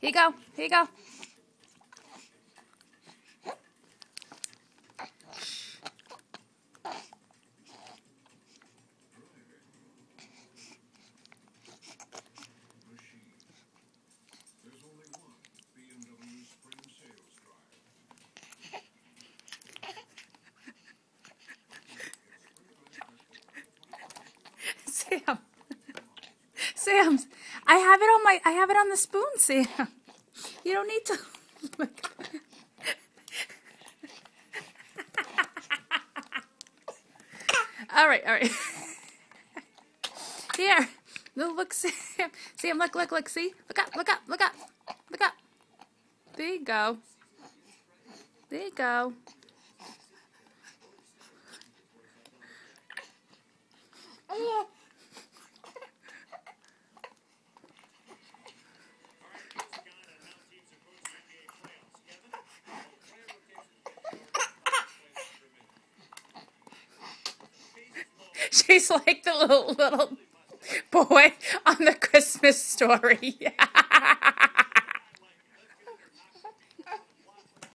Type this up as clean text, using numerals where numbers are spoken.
Here you go. Here you go. Sam. Sam, I have it on the spoon, Sam. You don't need to. All right. Here. Look, Sam. Sam, look, see? Look up. There you go. There you go. She's like the little boy on the Christmas Story.